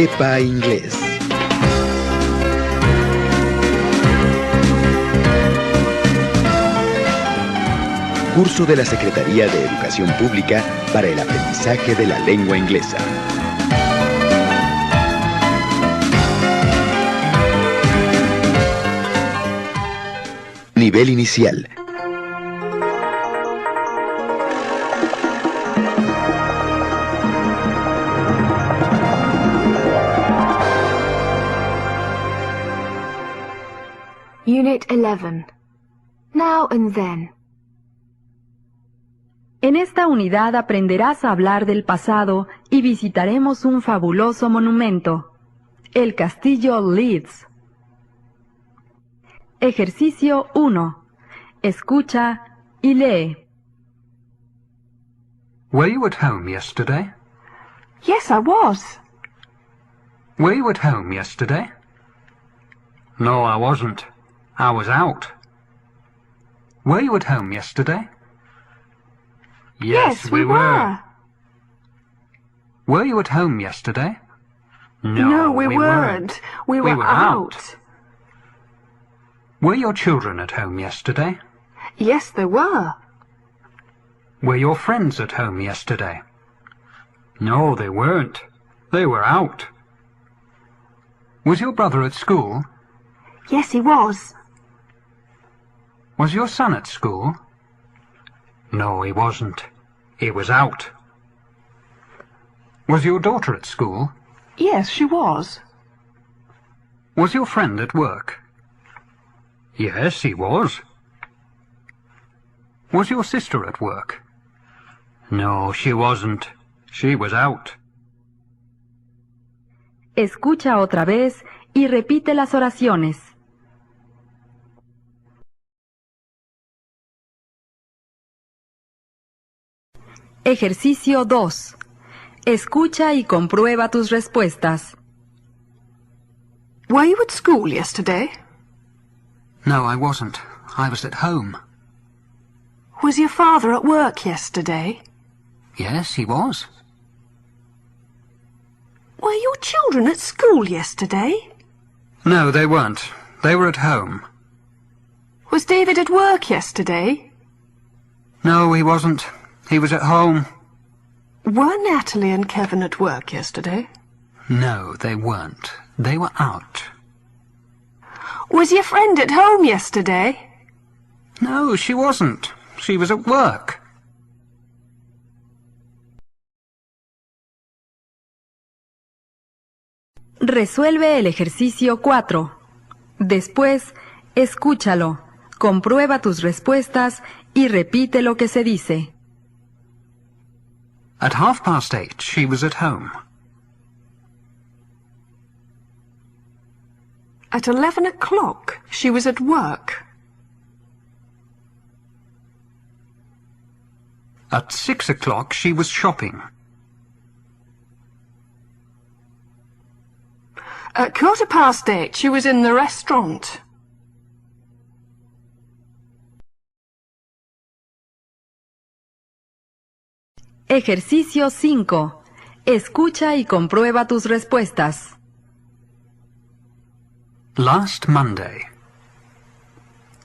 Sepa Inglés. Curso de la Secretaría de Educación Pública para el aprendizaje de la lengua inglesa. Nivel inicial. Unit 11. Now and then. En esta unidad aprenderás a hablar del pasado y visitaremos un fabuloso monumento, el Castillo Leeds. Ejercicio 1. Escucha y lee. Were you at home yesterday? Yes, I was. Were you at home yesterday? No, I wasn't. I was out. Were you at home yesterday? Yes, we were. Were you at home yesterday? No, we weren't. We were out. Were your children at home yesterday? Yes, they were. Were your friends at home yesterday? No, they weren't. They were out. Was your brother at school? Yes, he was. Was your son at school? No, he wasn't. He was out. Was your daughter at school? Yes, she was. Was your friend at work? Yes, he was. Was your sister at work? No, she wasn't. She was out. Escucha otra vez y repite las oraciones. Ejercicio 2. Escucha y comprueba tus respuestas. Were you at school yesterday? No, I wasn't. I was at home. Was your father at work yesterday? Yes, he was. Were your children at school yesterday? No, they weren't. They were at home. Was David at work yesterday? No, he wasn't. He was at home. Were Natalie and Kevin at work yesterday? No, they weren't. They were out. Was your friend at home yesterday? No, she wasn't. She was at work. Resuelve el ejercicio 4. Después, escúchalo, comprueba tus respuestas y repite lo que se dice. At 8:30, she was at home. At 11 o'clock, she was at work. At 6 o'clock, she was shopping. At 8:15, she was in the restaurant. Ejercicio 5. Escucha y comprueba tus respuestas. Last Monday.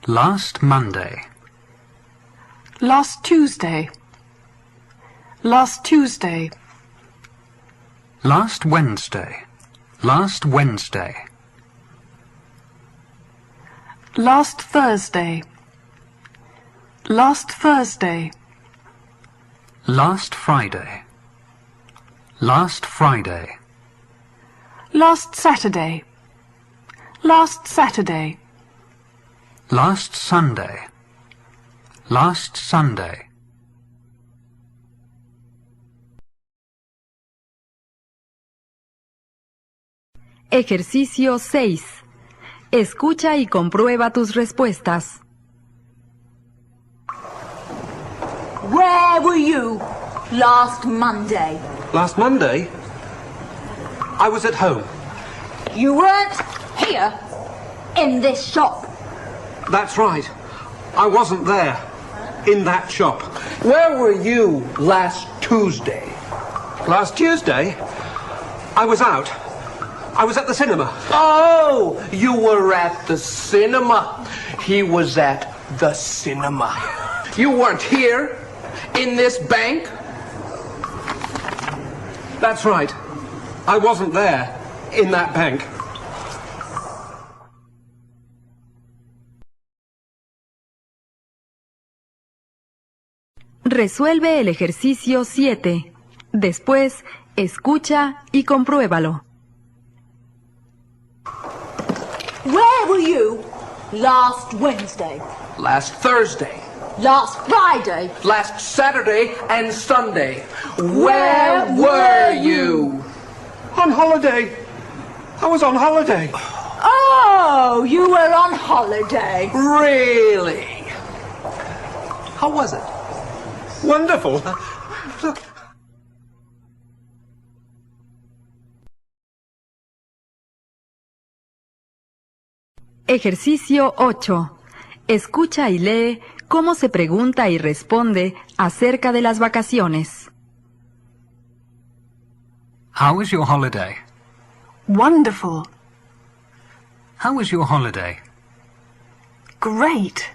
Last Monday. Last Tuesday. Last Tuesday. Last Wednesday. Last Wednesday. Last Thursday. Last Thursday. Last Friday. Last Friday. Last Saturday. Last Saturday. Last Sunday. Last Sunday. Ejercicio 6. Escucha y comprueba tus respuestas. Where were you last Monday? Last Monday? I was at home. You weren't here in this shop. That's right. I wasn't there. In that shop. Where were you last Tuesday? Last Tuesday? I was out. I was at the cinema. Oh, you were at the cinema. He was at the cinema. You weren't here in this bank? That's right. I wasn't there in that bank. Resuelve el ejercicio 7. Después, escucha y compruébalo. Where were you last Wednesday? Last Thursday. Last Friday? Last Saturday and Sunday. Where were you? On holiday. I was on holiday. Oh, you were on holiday. Really? How was it? Wonderful. Look. Ejercicio 8. Escucha y lee cómo se pregunta y responde acerca de las vacaciones. How was your holiday? Wonderful. How was your holiday? Great.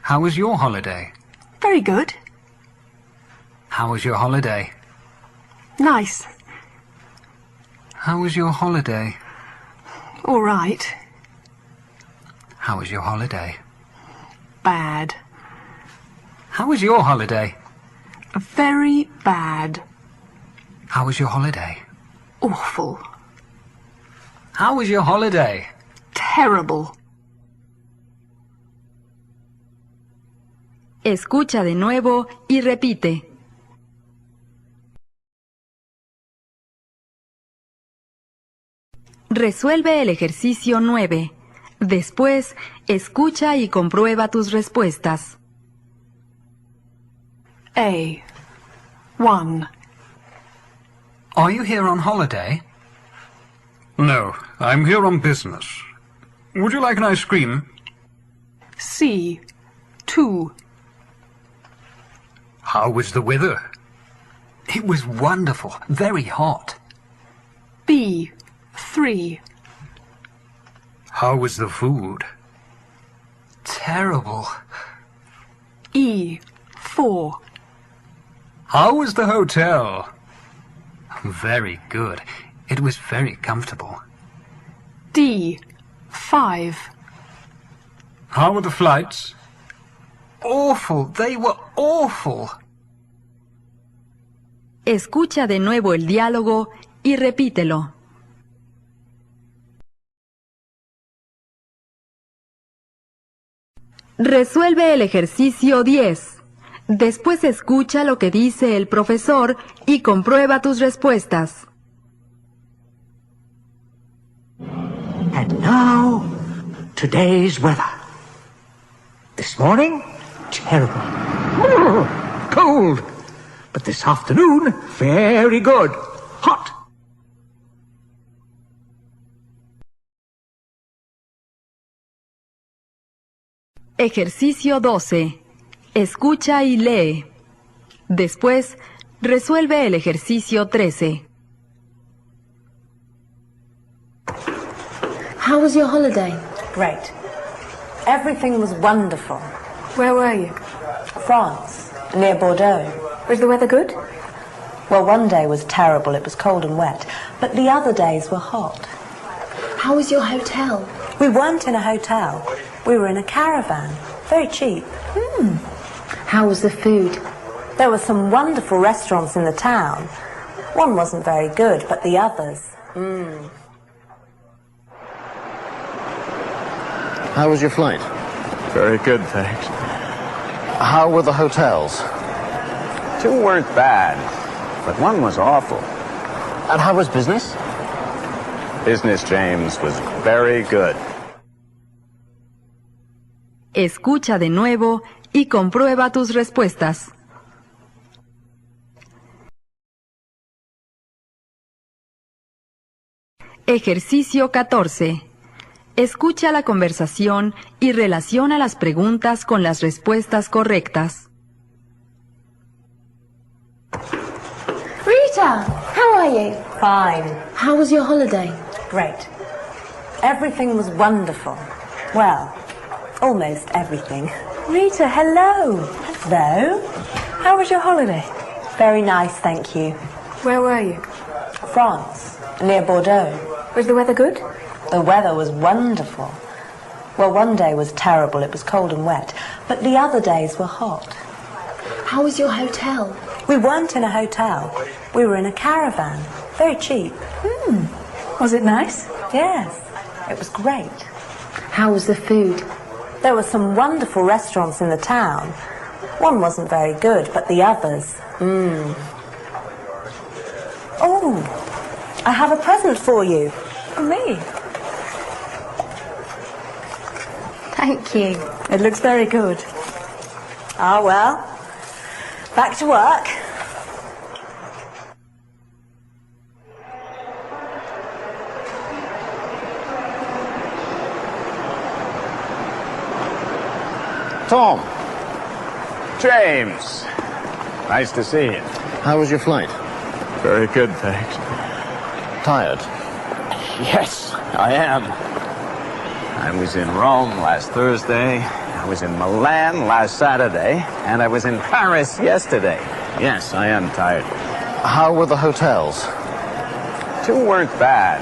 How was your holiday? Very good. How was your holiday? Nice. How was your holiday? All right. How was your holiday? Bad. How was your holiday? Very bad. How was your holiday? Awful. How was your holiday? Terrible. Escucha de nuevo y repite. Resuelve el ejercicio 9. Después, escucha y comprueba tus respuestas. A. 1. Are you here on holiday? No, I'm here on business. Would you like an ice cream? C. 2. How was the weather? It was wonderful, very hot. B. 3. How was the food? Terrible. E. 4. How was the hotel? Very good. It was very comfortable. D. 5. How were the flights? Awful. They were awful. Escucha de nuevo el diálogo y repítelo. Resuelve el ejercicio 10. Después escucha lo que dice el profesor y comprueba tus respuestas. And now, today's weather. This morning, terrible. Cold. But this afternoon, very good. Hot. Ejercicio 12. Escucha y lee. Después, resuelve el ejercicio 13. How was your holiday? Great. Everything was wonderful. Where were you? France, near Bordeaux. Was the weather good? Well, one day was terrible. It was cold and wet. But the other days were hot. How was your hotel? We weren't in a hotel. We were in a caravan. Very cheap. How was the food? There were some wonderful restaurants in the town. One wasn't very good, but the others. How was your flight? Very good, thanks. How were the hotels? 2 weren't bad, but 1 was awful. And how was business? Business, James, was very good. Escucha de nuevo y comprueba tus respuestas. Ejercicio 14. Escucha la conversación y relaciona las preguntas con las respuestas correctas. Rita, Rita, how are you? Fine. How was your holiday? Great. Everything was wonderful. Well, almost everything. Rita, hello. Hello. How was your holiday? Very nice, thank you. Where were you? France, near Bordeaux. Was the weather good? The weather was wonderful. Well, one day was terrible, it was cold and wet, but the other days were hot. How was your hotel? We weren't in a hotel. We were in a caravan. Very cheap. Was it nice? Yes, it was great. How was the food? There were some wonderful restaurants in the town. One wasn't very good, but the others, Oh, I have a present for you. For me? Thank you. It looks very good. Ah, well, back to work. Tom. James. Nice to see you. How was your flight? Very good, thanks. Tired? Yes, I am. I was in Rome last Thursday, I was in Milan last Saturday, and I was in Paris yesterday. Yes, I am tired. How were the hotels? 2 weren't bad,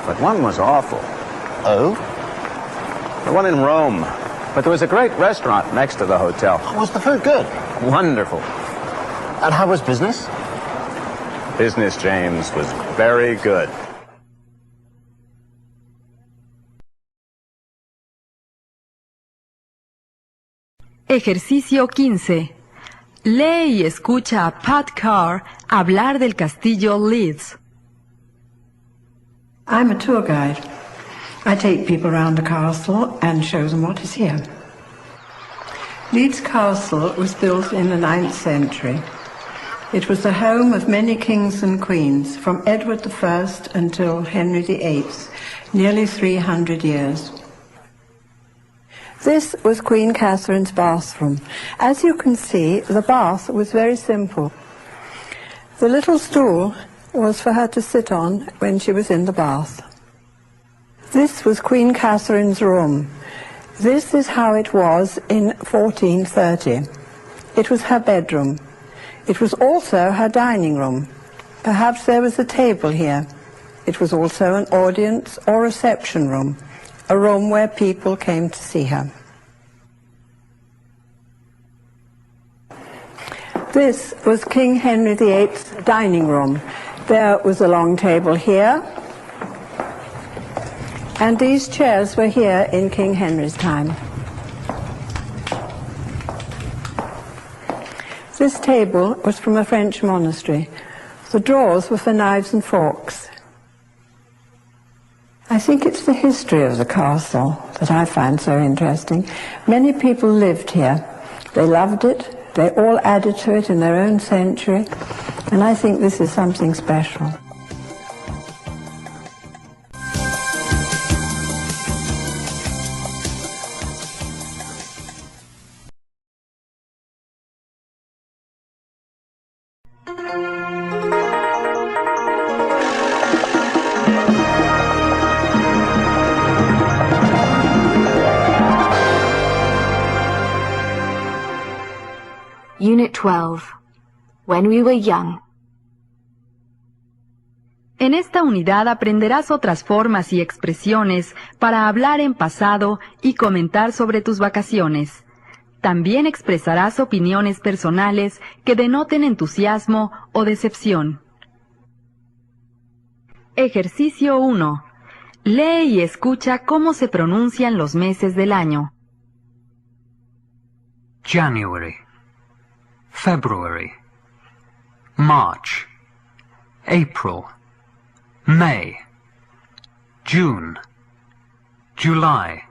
but one was awful. Oh? The one in Rome. But there was a great restaurant next to the hotel. Was the food good? Wonderful. And how was business? Business, James, was very good. Ejercicio 15. Lee y escucha a Pat Carr hablar del castillo Leeds. I'm a tour guide. I take people around the castle and show them what is here. Leeds Castle was built in the 9th century. It was the home of many kings and queens, from Edward I until Henry VIII, nearly 300 years. This was Queen Catherine's bathroom. As you can see, the bath was very simple. The little stool was for her to sit on when she was in the bath. This was Queen Catherine's room. This is how it was in 1430. It was her bedroom. It was also her dining room. Perhaps there was a table here. It was also an audience or reception room, a room where people came to see her. This was King Henry VIII's dining room. There was a long table here, and these chairs were here in King Henry's time. This table was from a French monastery. The drawers were for knives and forks. I think it's the history of the castle that I find so interesting. Many people lived here. They loved it. They all added to it in their own century. And I think this is something special. Unit 12. When we were young. En esta unidad aprenderás otras formas y expresiones para hablar en pasado y comentar sobre tus vacaciones. También expresarás opiniones personales que denoten entusiasmo o decepción. Ejercicio 1. Lee y escucha cómo se pronuncian los meses del año. January, February, March, April, May, June, July,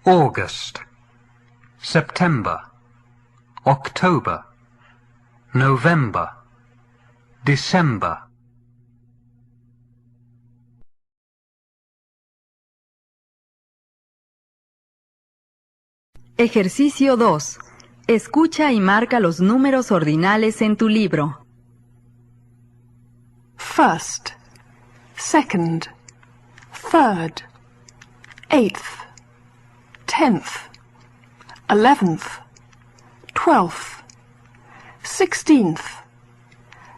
August, September, October, November, December. Ejercicio 2. Escucha y marca los números ordinales en tu libro. First, second, third, 8th, 10th, 11th, 12th, 16th,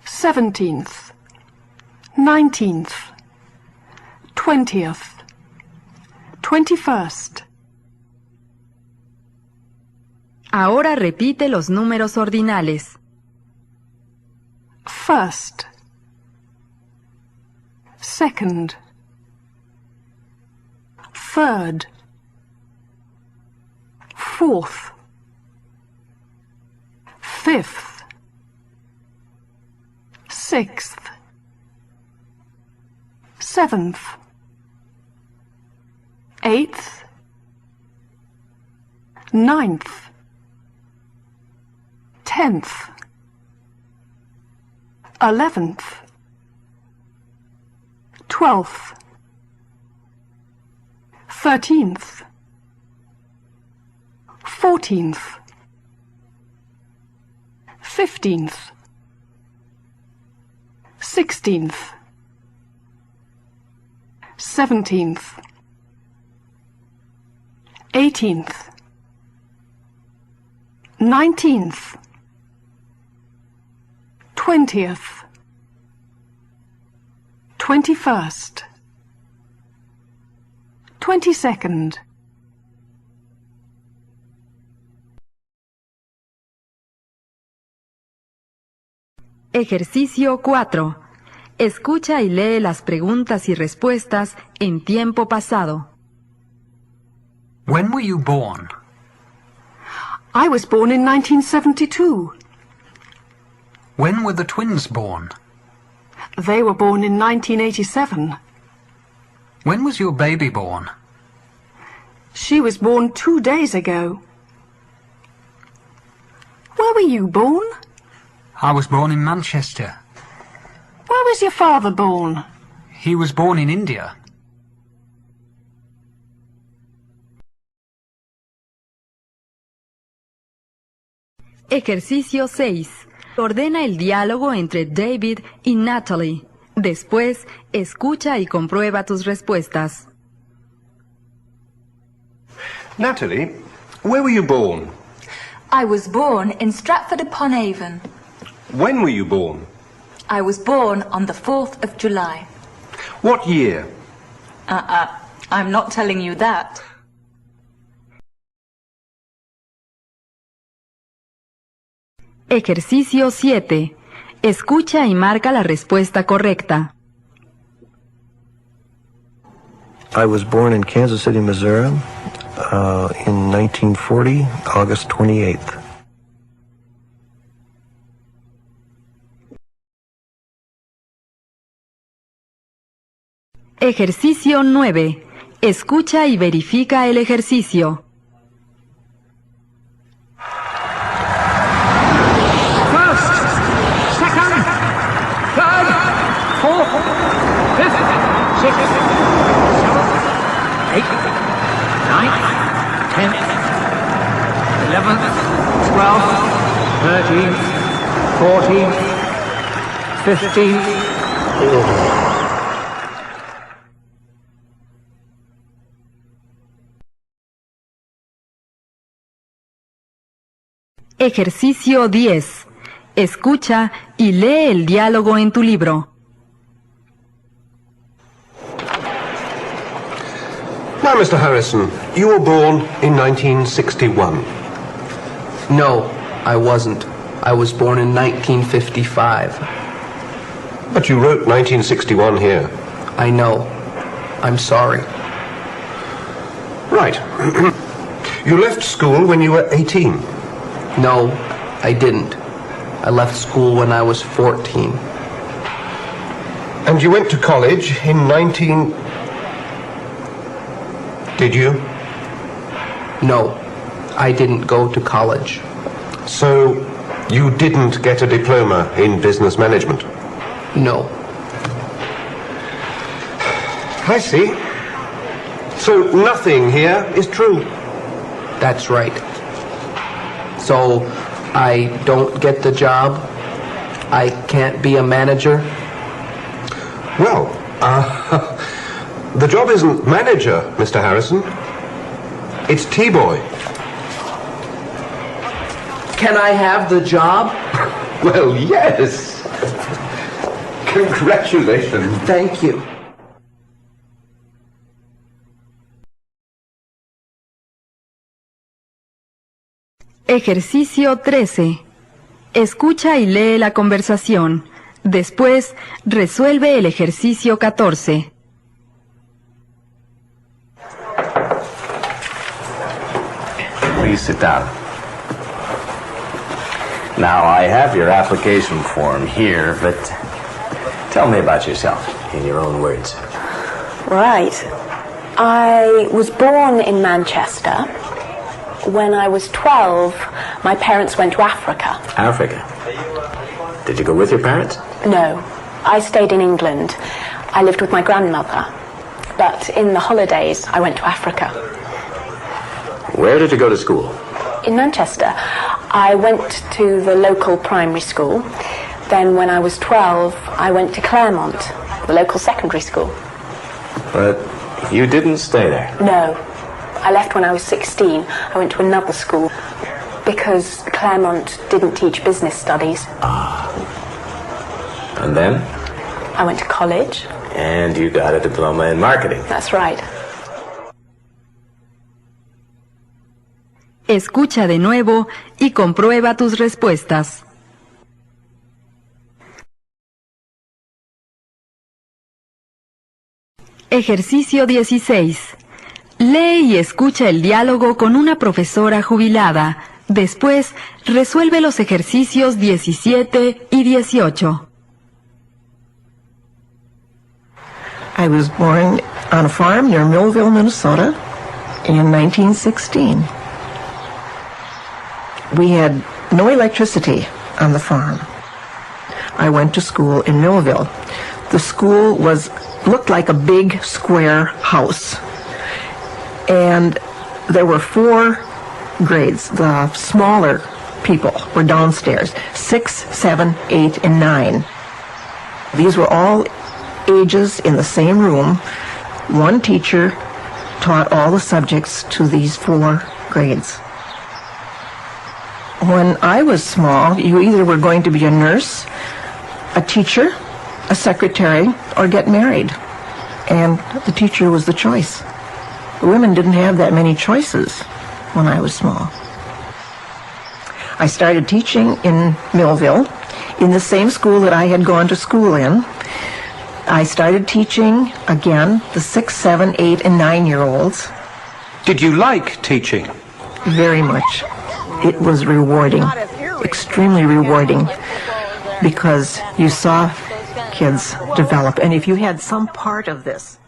17th, 19th, 20th, 21st. Ahora repite los números ordinales. First, second, third, fourth, fifth, sixth, seventh, eighth, ninth, 10th, 11th, 12th, 13th, 14th, 15th, 16th, 17th, 18th, 19th, 20th, 21st, 22nd. Ejercicio 4. Escucha y lee las preguntas y respuestas en tiempo pasado. When were you born? I was born in 1972. When were the twins born? They were born in 1987. When was your baby born? She was born 2 days ago. Where were you born? I was born in Manchester. Where was your father born? He was born in India. Ejercicio 6. Ordena el diálogo entre David y Natalie. Después, escucha y comprueba tus respuestas. Natalie, where were you born? I was born in Stratford-upon-Avon. When were you born? I was born on the 4th of July. What year? I'm not telling you that. Ejercicio 7. Escucha y marca la respuesta correcta. I was born in Kansas City, Missouri, in 1940, August 28th. Ejercicio 9. Escucha y verifica el ejercicio. First, second, third, fourth, fifth, sixth, seventh, eighth, ninth, 10th, 11th, 12th, 13th, 14th, 15th. Ejercicio 10. Escucha y lee el diálogo en tu libro. Now, Mr. Harrison, you were born in 1961. No, I wasn't. I was born in 1955. But you wrote 1961 here. I know. I'm sorry. Right. You left school when you were 18. No, I didn't. I left school when I was 14. And you went to college in 19... Did you? No, I didn't go to college. So, you didn't get a diploma in business management? No. I see. So, nothing here is true? That's right. So, I don't get the job? I can't be a manager? Well, the job isn't manager, Mr. Harrison. It's T-boy. Can I have the job? Well, yes. Congratulations. Thank you. Ejercicio 13. Escucha y lee la conversación. Después, resuelve el ejercicio 14. Please sit down. Now, I have your application form here, but tell me about yourself in your own words. Right. I was born in Manchester. When I was 12, my parents went to Africa. Africa? Did you go with your parents? No. I stayed in England. I lived with my grandmother. But in the holidays, I went to Africa. Where did you go to school? In Manchester. I went to the local primary school. Then when I was 12, I went to Claremont, the local secondary school. But you didn't stay there? No. I left when I was 16. I went to another school because Claremont didn't teach business studies. Ah. And then? I went to college. And you got a diploma in marketing. That's right. Escucha de nuevo y comprueba tus respuestas. Ejercicio 16. Lee y escucha el diálogo con una profesora jubilada. Después, resuelve los ejercicios 17 y 18. I was born on a farm near Millville, Minnesota in 1916. We had no electricity on the farm. I went to school in Millville. The school looked like a big square house. And there were 4 grades. The smaller people were downstairs, 6, 7, 8, and 9. These were all ages in the same room. One teacher taught all the subjects to these 4 grades. When I was small, you either were going to be a nurse, a teacher, a secretary, or get married. And the teacher was the choice. Women didn't have that many choices when I was small. I started teaching in Millville, in the same school that I had gone to school in. I started teaching, again, the 6, 7, 8, and 9-year-olds. Did you like teaching? Very much. It was rewarding, extremely rewarding, because you saw kids develop. And if you had some part of this,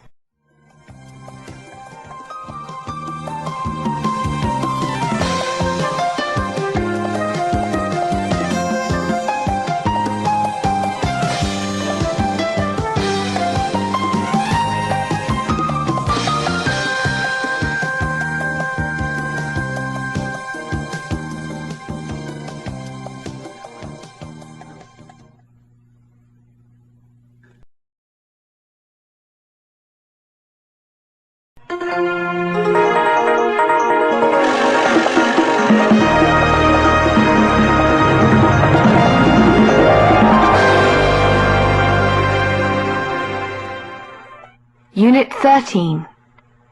Unit 13.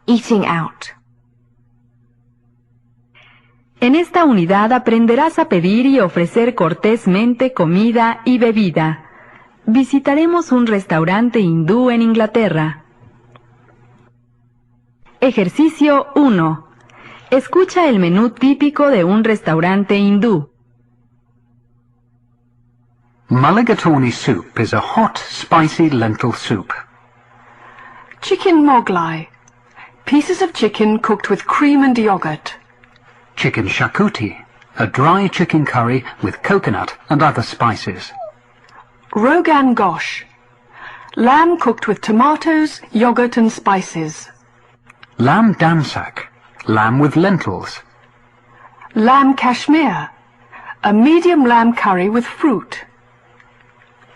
Eating out. En esta unidad aprenderás a pedir y ofrecer cortésmente comida y bebida. Visitaremos un restaurante hindú en Inglaterra. Ejercicio 1. Escucha el menú típico de un restaurante hindú. Mulligatawny soup is a hot, spicy lentil soup. Chicken Moglai. Pieces of chicken cooked with cream and yogurt. Chicken shakuti, a dry chicken curry with coconut and other spices. Rogan Gosh. Lamb cooked with tomatoes, yogurt and spices. Lamb damsak, lamb with lentils. Lamb Kashmir. A medium lamb curry with fruit.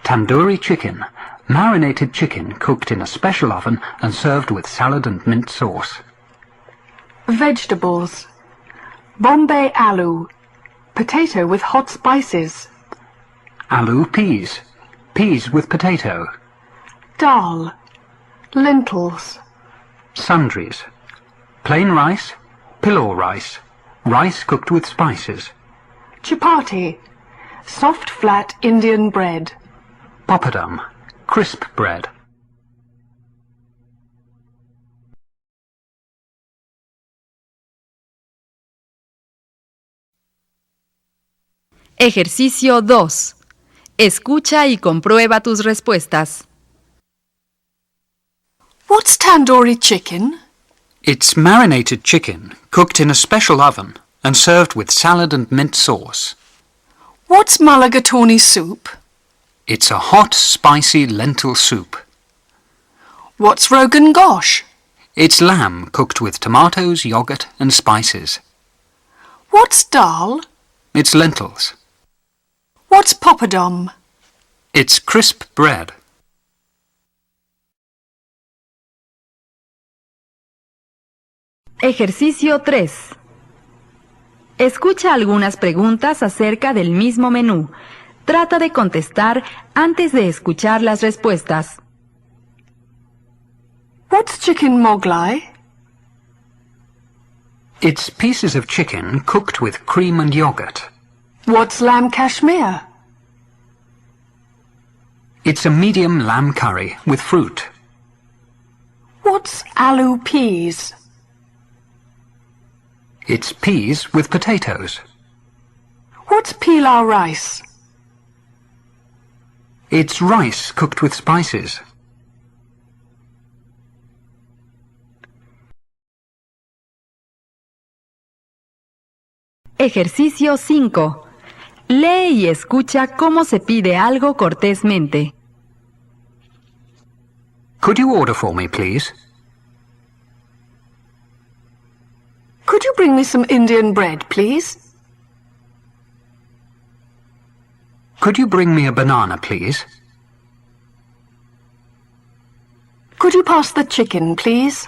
Tandoori chicken, Marinated chicken cooked in a special oven and served with salad and mint sauce. Vegetables. Bombay aloo. Potato with hot spices. Aloo peas. Peas with potato. Dal. Lentils. Sundries. Plain rice. Pillau rice. Rice cooked with spices. Chapati. Soft flat Indian bread. Papadum. Crisp bread. Ejercicio 2. Escucha y comprueba tus respuestas. What's tandoori chicken? It's marinated chicken, cooked in a special oven and served with salad and mint sauce. What's mulligatawny soup? It's a hot, spicy lentil soup. What's Rogan Gosh? It's lamb cooked with tomatoes, yogurt and spices. What's dal? It's lentils. What's papadum? It's crisp bread. Ejercicio 3. Escucha algunas preguntas acerca del mismo menú. Trata de contestar antes de escuchar las respuestas. What's chicken moglai? It's pieces of chicken cooked with cream and yogurt. What's lamb kashmir? It's a medium lamb curry with fruit. What's aloo peas? It's peas with potatoes. What's pilau rice? It's rice cooked with spices. Ejercicio 5. Lee y escucha cómo se pide algo cortésmente. Could you order for me, please? Could you bring me some Indian bread, please? Could you bring me a banana, please? Could you pass the chicken, please?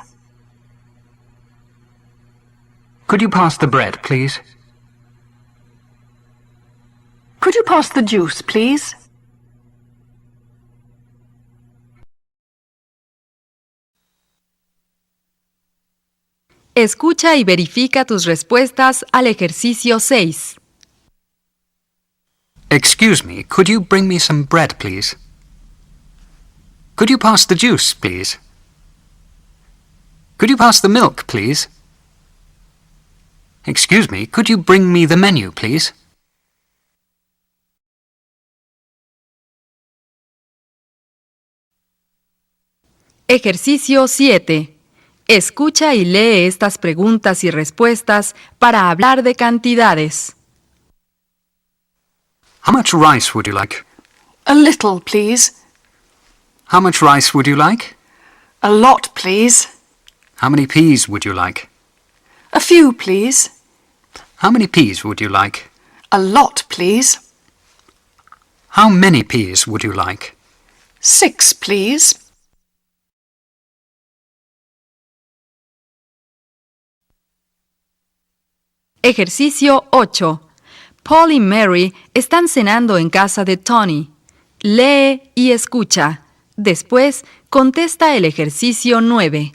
Could you pass the bread, please? Could you pass the juice, please? Escucha y verifica tus respuestas al ejercicio 6. Excuse me, could you bring me some bread, please? Could you pass the juice, please? Could you pass the milk, please? Excuse me, could you bring me the menu, please? Ejercicio 7. Escucha y lee estas preguntas y respuestas para hablar de cantidades. How much rice would you like? A little, please. How much rice would you like? A lot, please. How many peas would you like? A few, please. How many peas would you like? A lot, please. How many peas would you like? 6, please. Ejercicio 8. Paul y Mary están cenando en casa de Tony. Lee y escucha. Después, contesta el ejercicio 9.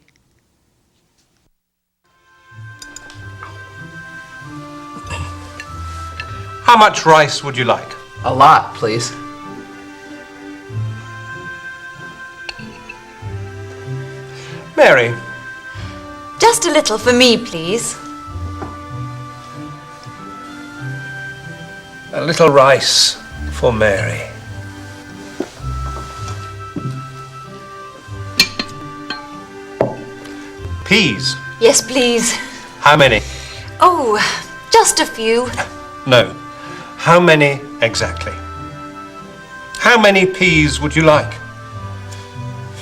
How much rice would you like? A lot, please. Mary, Just a little for me, please. a little rice for Mary. Peas. Yes, please. How many? Oh, just a few. No. How many exactly? How many peas would you like?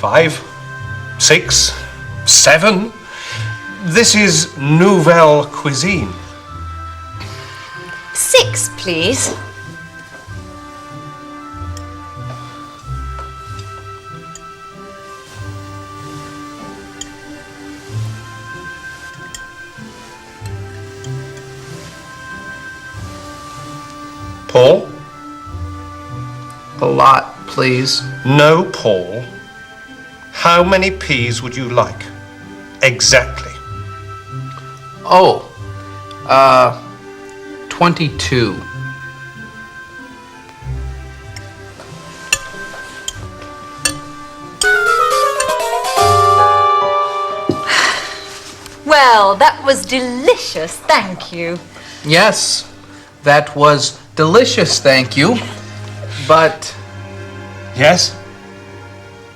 5? 6? 7? This is nouvelle cuisine. 6, please. Paul? A lot, please. No, Paul. How many peas would you like? Exactly. Oh, 22. Well, that was delicious, thank you. Yes, that was delicious, thank you. But... Yes?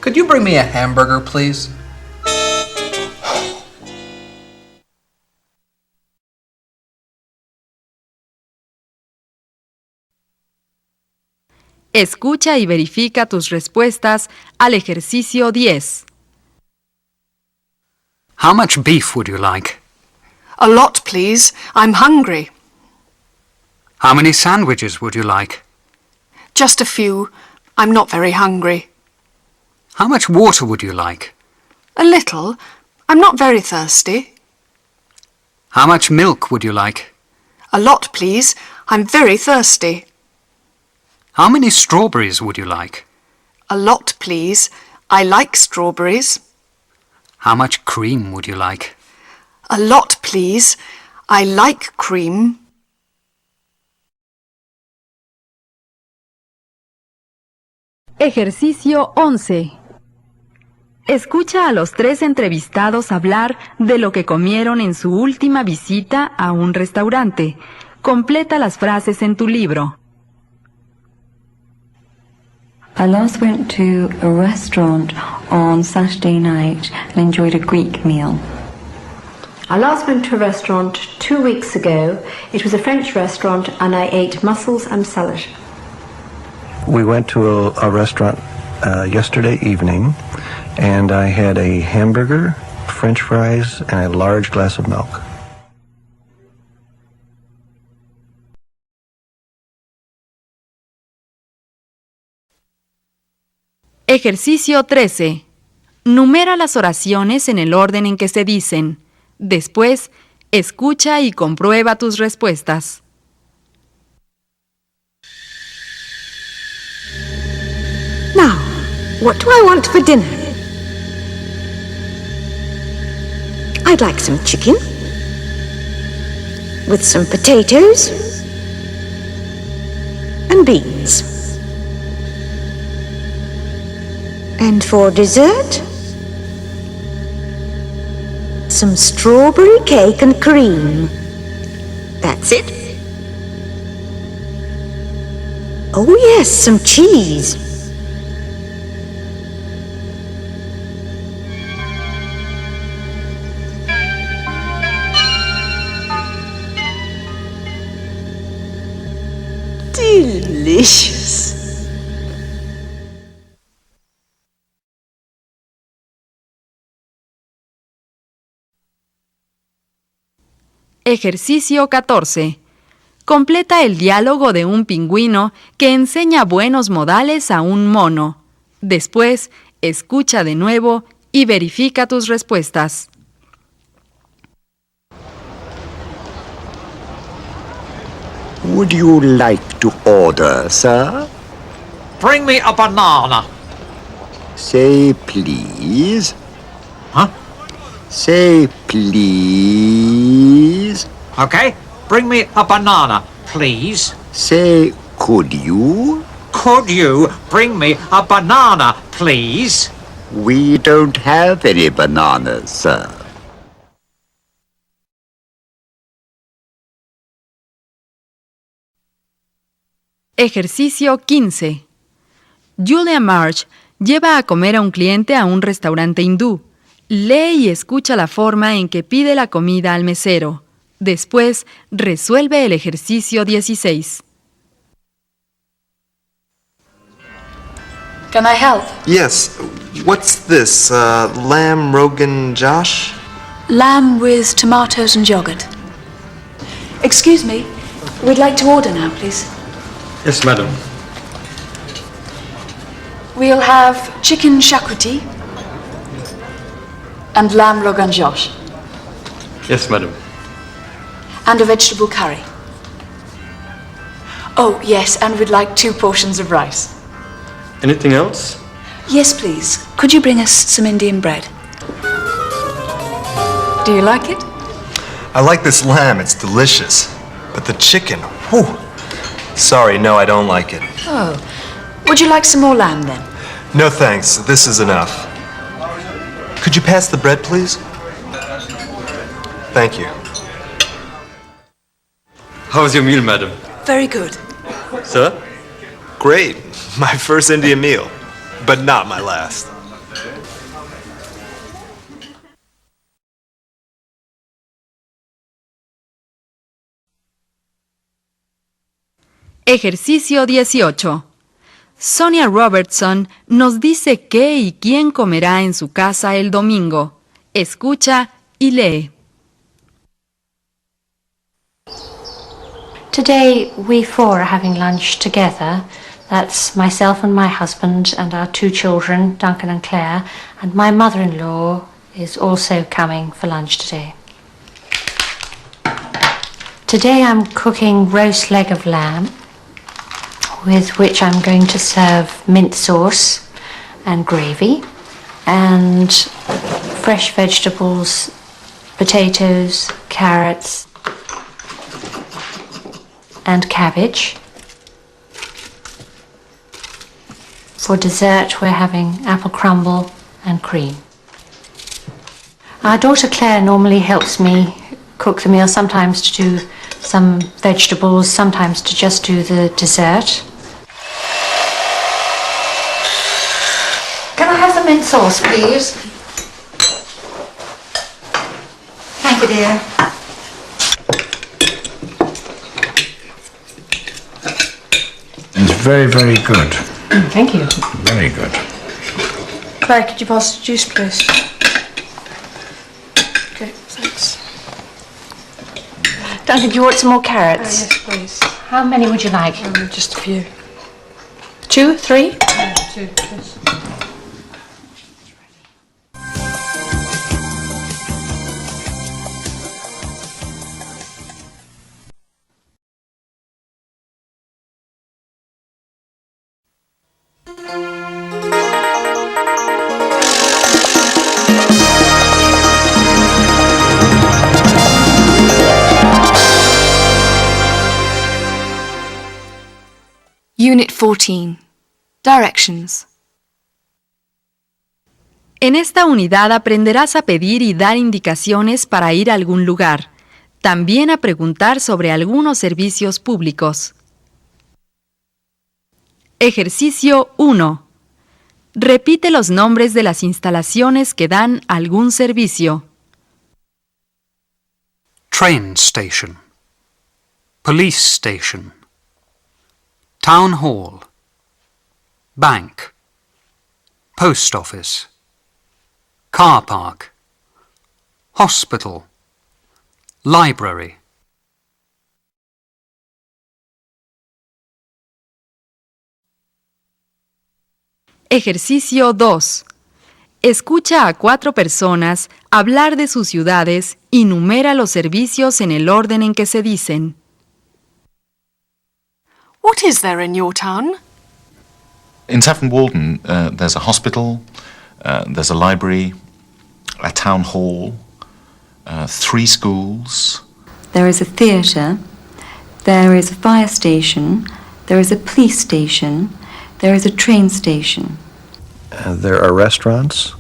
Could you bring me a hamburger, please? Escucha y verifica tus respuestas al ejercicio 10. How much beef would you like? A lot, please. I'm hungry. How many sandwiches would you like? Just a few. I'm not very hungry. How much water would you like? A little. I'm not very thirsty. How much milk would you like? A lot, please. I'm very thirsty. How many strawberries would you like? A lot, please. I like strawberries. How much cream would you like? A lot, please. I like cream. Ejercicio 11. Escucha a los 3 entrevistados hablar de lo que comieron en su última visita a un restaurante. Completa las frases en tu libro. I last went to a restaurant on Saturday night and enjoyed a Greek meal. I last went to a restaurant 2 weeks ago. It was a French restaurant and I ate mussels and salad. We went to a restaurant yesterday evening, and I had a hamburger, French fries, and a large glass of milk. Ejercicio 13. Numera las oraciones en el orden en que se dicen. Después, escucha y comprueba tus respuestas. Now, what do I want for dinner? I'd like some chicken with some potatoes and beans. And for dessert, some strawberry cake and cream. That's it. Oh yes, some cheese. Delicious. Ejercicio 14. Completa el diálogo de un pingüino que enseña buenos modales a un mono. Después, escucha de nuevo y verifica tus respuestas. Would you like to order, sir? Bring me a banana. Say please. Huh? Say please. Okay, bring me a banana, please. Say could you? Could you bring me a banana, please? We don't have any bananas, sir. Ejercicio 15. Julia March lleva a comer a un cliente a un restaurante hindú. Lee y escucha la forma en que pide la comida al mesero. Después, resuelve el ejercicio 16. Can I help? Yes. What's this? Lamb Rogan Josh? Lamb with tomatoes and yogurt. Excuse me, we'd like to order now, please. Yes, madam. We'll have chicken shakuti and lamb rogan josh Yes, madam. and a vegetable curry. Oh, yes, and we'd like 2 portions of rice. Anything else? Yes, please. Could you bring us some Indian bread? Do you like it? I like this lamb, it's delicious. But the chicken, whew. Sorry, no, I don't like it. Oh. Would you like some more lamb, then? No thanks, this is enough. Could you pass the bread, please? Thank you. How was your meal, madam? Very good. Sir? Great. My first Indian meal, but not my last. Ejercicio 18. Sonia Robertson nos dice qué y quién comerá en su casa el domingo. Escucha y lee. Today we 4 are having lunch together. That's myself and my husband and our 2 children, Duncan and Claire, and my mother-in-law is also coming for lunch today. Today I'm cooking roast leg of lamb, with which I'm going to serve mint sauce and gravy and fresh vegetables, potatoes, carrots and cabbage. For dessert we're having apple crumble and cream. Our daughter Claire normally helps me cook the meal, sometimes to do some vegetables, sometimes to just do the dessert. Can I have the mint sauce, please? Thank you, dear. It's very, very good. Thank you. Very good. Claire, could you pass the juice, please? Okay, thanks. Duncan, do you want some more carrots? Yes, please. How many would you like? Just a few. 2, 3? 2, please. Unit 14. Directions. En esta unidad aprenderás a pedir y dar indicaciones para ir a algún lugar. También a preguntar sobre algunos servicios públicos. Ejercicio 1. Repite los nombres de las instalaciones que dan algún servicio. Train station. Police station. Town hall. Bank. Post office. Car park. Hospital. Library. Ejercicio 2. Escucha a 4 personas hablar de sus ciudades y numera los servicios en el orden en que se dicen. What is there in your town? In Saffron Walden, there's a hospital, there's a library, a town hall, 3 schools. There is a theatre, there is a fire station, there is a police station, there is a train station. There are restaurants.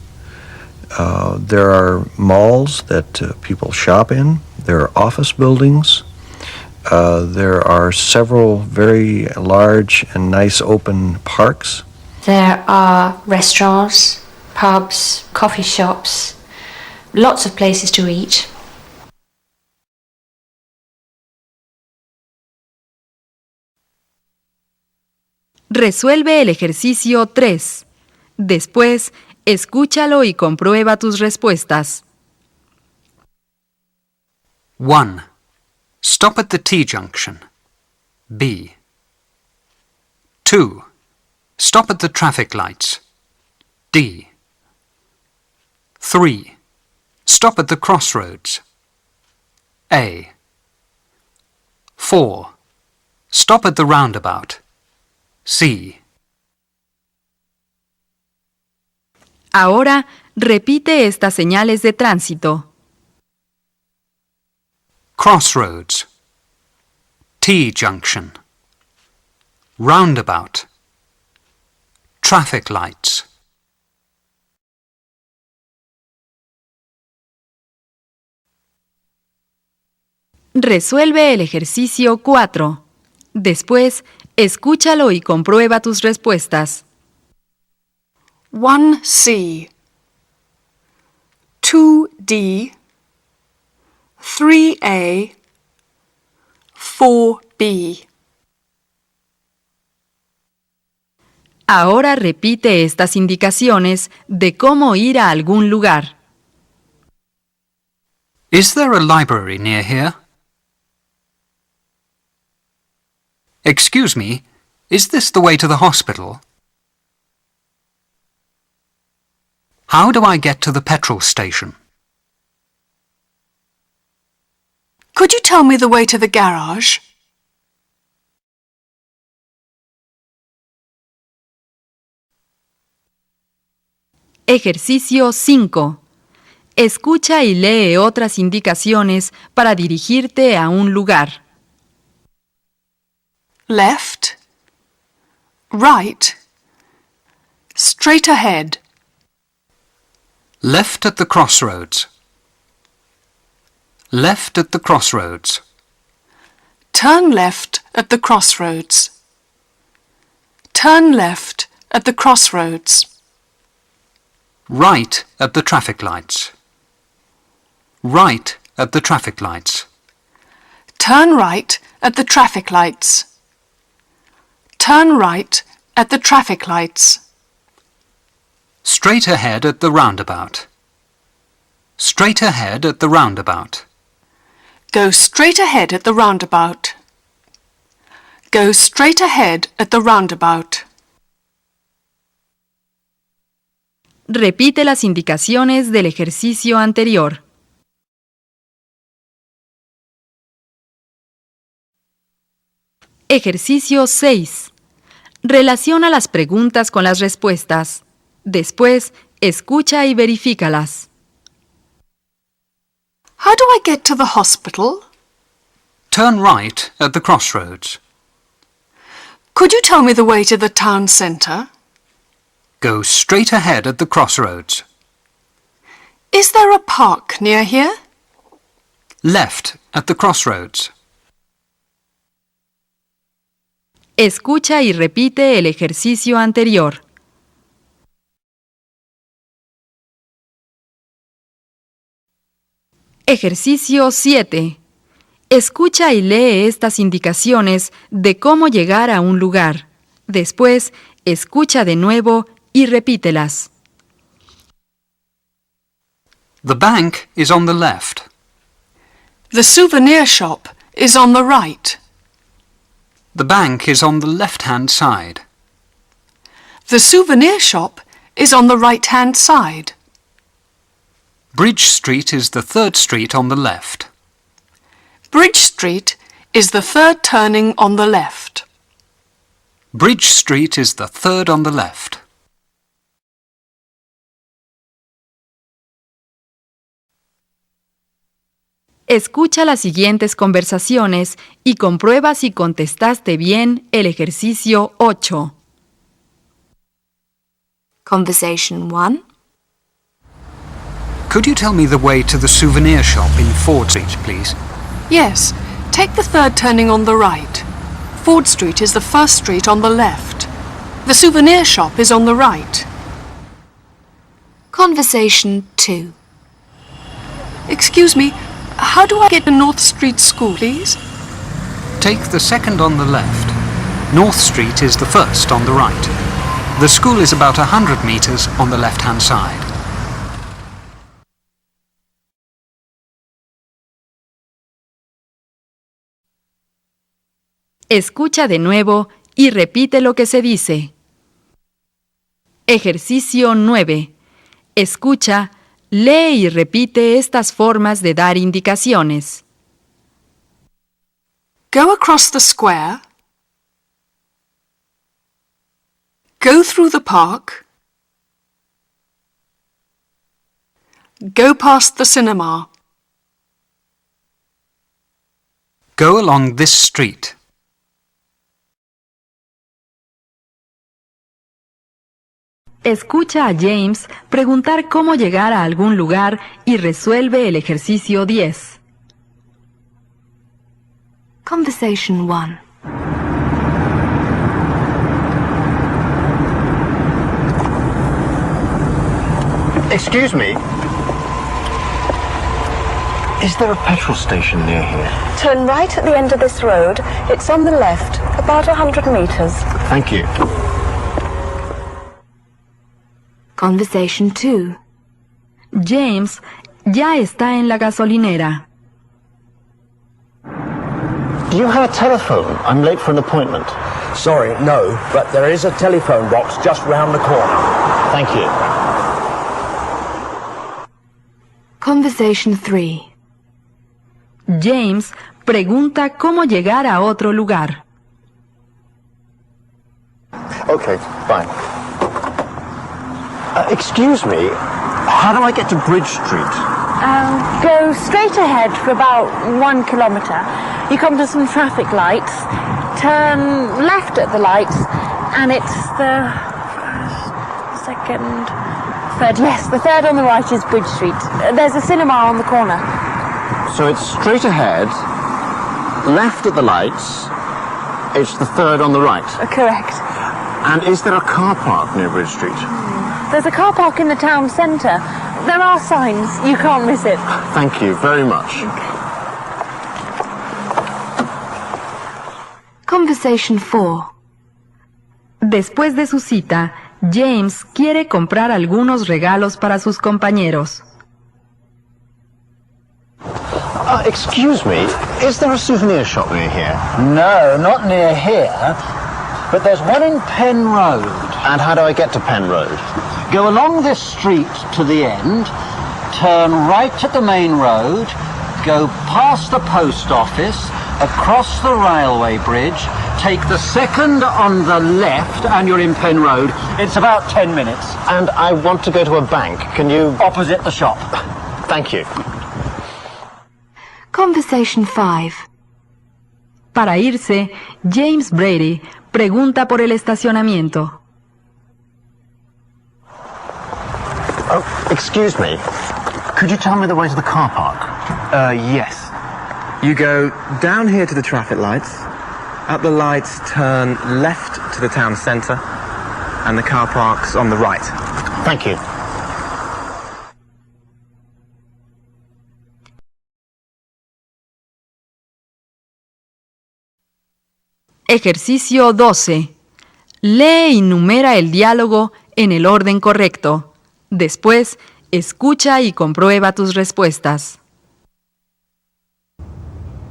There are malls that people shop in. There are office buildings. There are several very large and nice open parks. There are restaurants, pubs, coffee shops, lots of places to eat. Resuelve el ejercicio 3. Después, escúchalo y comprueba tus respuestas. 1. Stop at the T-junction. B. 2. Stop at the traffic lights. D. 3. Stop at the crossroads. A. 4. Stop at the roundabout. C. Ahora repite estas señales de tránsito. Crossroads. T-junction. Roundabout. Traffic lights. Resuelve el ejercicio 4. Después, escúchalo y comprueba tus respuestas. 1C, 2D, 3A, 4B. Ahora repite estas indicaciones de cómo ir a algún lugar. Is there a library near here? Excuse me, is this the way to the hospital? How do I get to the petrol station? Could you tell me the way to the garage? Ejercicio 5. Escucha y lee otras indicaciones para dirigirte a un lugar. Left, right, straight ahead. Left at the crossroads. Left at the crossroads. Turn left at the crossroads. Turn left at the crossroads. Right at the traffic lights. Right at the traffic lights. Turn right at the traffic lights. Turn right at the traffic lights. Straight ahead at the roundabout. Straight ahead at the roundabout. Go straight ahead at the roundabout. Go straight ahead at the roundabout. Repite las indicaciones del ejercicio anterior. Ejercicio 6. Relaciona las preguntas con las respuestas. Después, escucha y verifícalas. How do I get to the hospital? Turn right at the crossroads. Could you tell me the way to the town centre? Go straight ahead at the crossroads. Is there a park near here? Left at the crossroads. Escucha y repite el ejercicio anterior. Ejercicio 7. Escucha y lee estas indicaciones de cómo llegar a un lugar. Después, escucha de nuevo y repítelas. The bank is on the left. The souvenir shop is on the right. The bank is on the left-hand side. The souvenir shop is on the right-hand side. Bridge Street is the third street on the left. Bridge Street is the third turning on the left. Bridge Street is the third on the left. Escucha las siguientes conversaciones y comprueba si contestaste bien el ejercicio 8. Conversation 1. Could you tell me the way to the souvenir shop in Ford Street, please? Yes, take the third turning on the right. Ford Street is the first street on the left. The souvenir shop is on the right. Conversation 2. Excuse me, how do I get to North Street School, please? Take the second on the left. North Street is the first on the right. The school is about 100 meters on the left-hand side. Escucha de nuevo y repite lo que se dice. Ejercicio 9. Escucha, lee y repite estas formas de dar indicaciones. Go across the square Go through the park. Go past the cinema. Go along this street. Escucha a James preguntar cómo llegar a algún lugar y resuelve el ejercicio 10. Conversation 1. Excuse me. Is there a petrol station near here? Turn right at the end of this road. It's on the left, about 100 meters. Thank you. Conversation 2. James ya está en la gasolinera. Do you have a telephone? I'm late for an appointment. Sorry, no, but there is a telephone box just round the corner. Thank you. Conversation 3. James pregunta cómo llegar a otro lugar. Okay, fine. Excuse me, how do I get to Bridge Street? Go straight ahead for about 1 kilometre. You come to some traffic lights, turn left at the lights, and it's the second, third, yes, the third on the right is Bridge Street. There's a cinema on the corner. So it's straight ahead, left at the lights, it's the third on the right. Correct. And is there a car park near Bridge Street? There's a car park in the town centre. There are signs. You can't miss it. Thank you very much. Conversation 4. Después de su cita, James quiere comprar algunos regalos para sus compañeros. Excuse me, is there a souvenir shop near here? No, not near here, but there's one in Penn Road. And how do I get to Penn Road? Go along this street to the end, turn right at the main road, go past the post office, across the railway bridge, take the second on the left, and you're in Penn Road. It's about 10 minutes. And I want to go to a bank. Can you... Opposite the shop. Thank you. Conversation 5. Para irse, James Brady pregunta por el estacionamiento. Oh, excuse me. Could you tell me the way to the car park? Yes. You go down here to the traffic lights. At the lights, turn left to the town centre. And the car park's on the right. Thank you. Ejercicio 12. Lee y numera el diálogo en el orden correcto. Después, escucha y comprueba tus respuestas.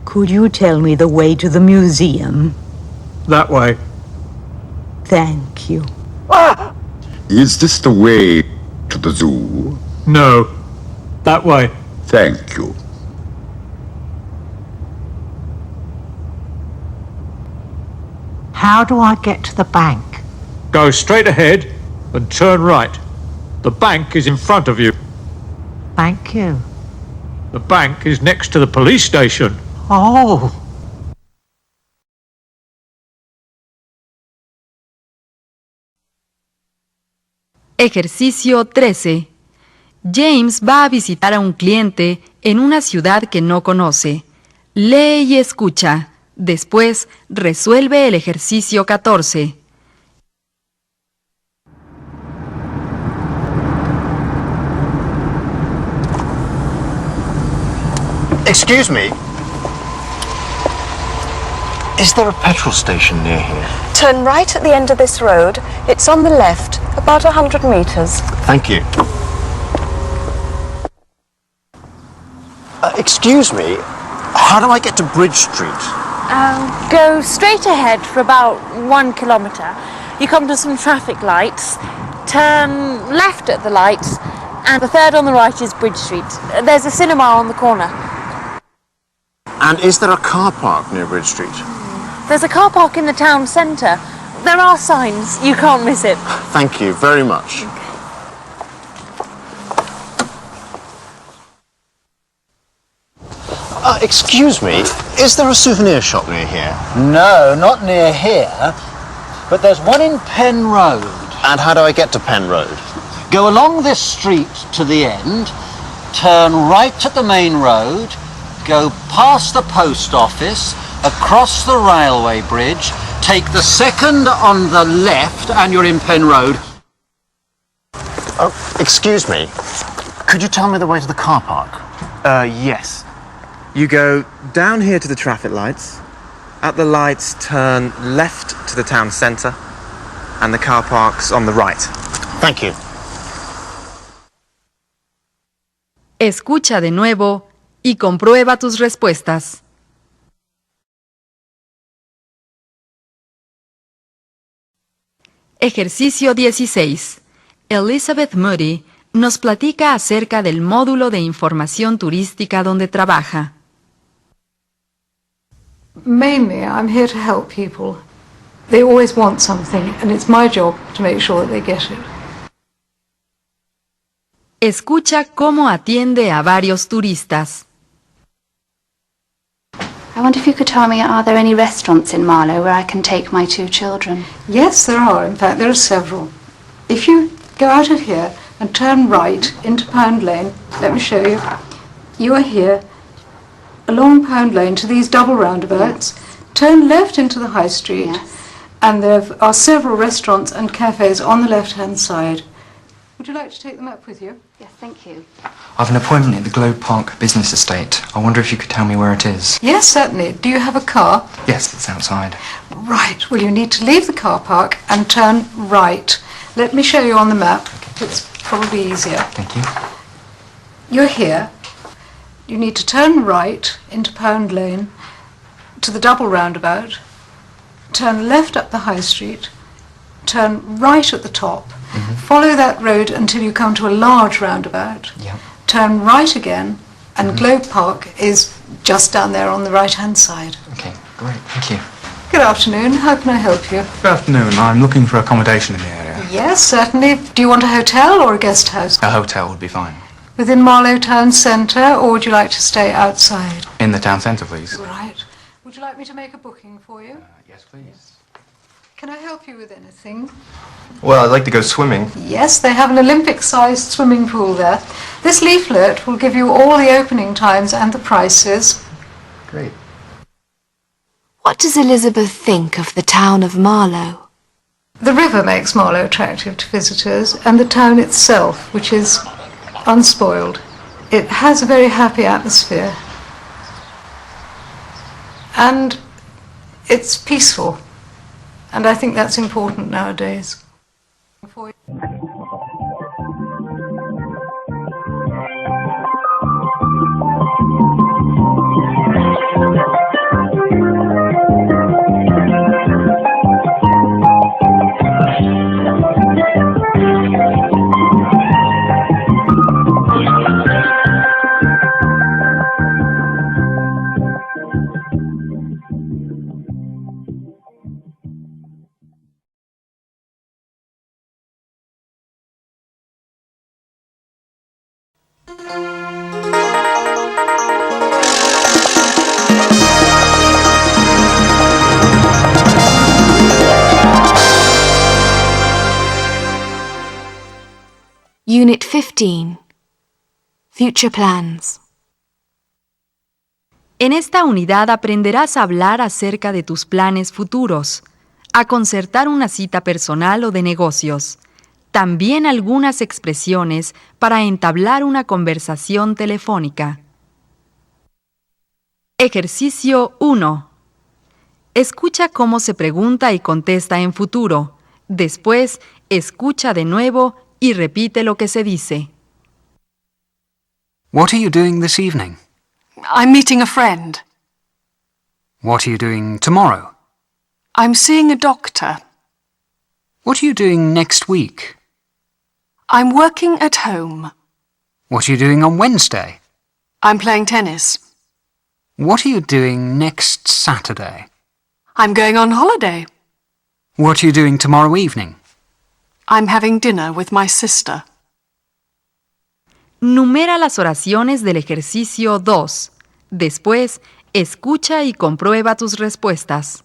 Could you tell me the way to the museum? That way. Thank you. Is this the way to the zoo? No. That way. Thank you. How do I get to the bank? Go straight ahead and turn right. The bank is in front of you. Thank you. The bank is next to the police station. Oh. Ejercicio 13. James va a visitar a un cliente en una ciudad que no conoce. Lee y escucha. Después, resuelve el ejercicio 14. Excuse me. Is there a petrol station near here? Turn right at the end of this road. It's on the left, about 100 meters. Thank you. Excuse me, how do I get to Bridge Street? Go straight ahead for about 1 kilometre. You come to some traffic lights, turn left at the lights, and the third on the right is Bridge Street. There's a cinema on the corner. And is there a car park near Bridge Street? There's a car park in the town centre. There are signs. You can't miss it. Thank you very much. Excuse me, is there a souvenir shop near here? No, not near here, but there's one in Penn Road. And how do I get to Penn Road? Go along this street to the end, turn right at the main road, go past the post office, across the railway bridge, take the second on the left, and you're in Penn Road. Oh, excuse me. Could you tell me the way to the car park? Yes. You go down here to the traffic lights. At the lights, turn left to the town centre, and the car park's on the right. Thank you. Escucha de nuevo y comprueba tus respuestas. Ejercicio 16. Elizabeth Moody nos platica acerca del módulo de información turística donde trabaja. Mainly, I'm here to help people. They always want something, and it's my job to make sure that they get it. Escucha cómo atiende a varios turistas. I wonder if you could tell me, are there any restaurants in Marlow where I can take my 2 children? Yes, there are. In fact, there are several. If you go out of here and turn right into Pound Lane, let me show you. You are here, along Pound Lane to these double roundabouts, turn left into the High Street, and there are several restaurants and cafes on the left-hand side. Would you like to take them up with you? Yes, thank you. I've an appointment at the Globe Park Business Estate. I wonder if you could tell me where it is. Yes, certainly. Do you have a car? Yes, it's outside. Right. Well, you need to leave the car park and turn right. Let me show you on the map. It's probably easier. Thank you. You're here. You need to turn right into Pound Lane to the double roundabout, turn left up the High Street, turn right at the top, follow that road until you come to a large roundabout, turn right again, and Globe Park is just down there on the right-hand side. Okay, great, thank you. Good afternoon, how can I help you? Good afternoon, I'm looking for accommodation in the area. Yes, certainly. Do you want a hotel or a guest house? A hotel would be fine. Within Marlow Town Centre, or would you like to stay outside? In the town centre, please. Right. Would you like me to make a booking for you? Yes, please. Can I help you with anything? Well, I'd like to go swimming. Yes, they have an Olympic-sized swimming pool there. This leaflet will give you all the opening times and the prices. Great. What does Elizabeth think of the town of Marlow? The river makes Marlow attractive to visitors, and the town itself, which is unspoiled. It has a very happy atmosphere. And it's peaceful. And I think that's important nowadays. Unit 15. Future Plans. En esta unidad aprenderás a hablar acerca de tus planes futuros, a concertar una cita personal o de negocios, también algunas expresiones para entablar una conversación telefónica. Ejercicio 1. Escucha cómo se pregunta y contesta en futuro. Después, escucha de nuevo y repite lo que se dice. What are you doing this evening? I'm meeting a friend. What are you doing tomorrow? I'm seeing a doctor. What are you doing next week? I'm working at home. What are you doing on Wednesday? I'm playing tennis. What are you doing next Saturday? I'm going on holiday. What are you doing tomorrow evening? I'm having dinner with my sister. Numera las oraciones del ejercicio 2. Después, escucha y comprueba tus respuestas.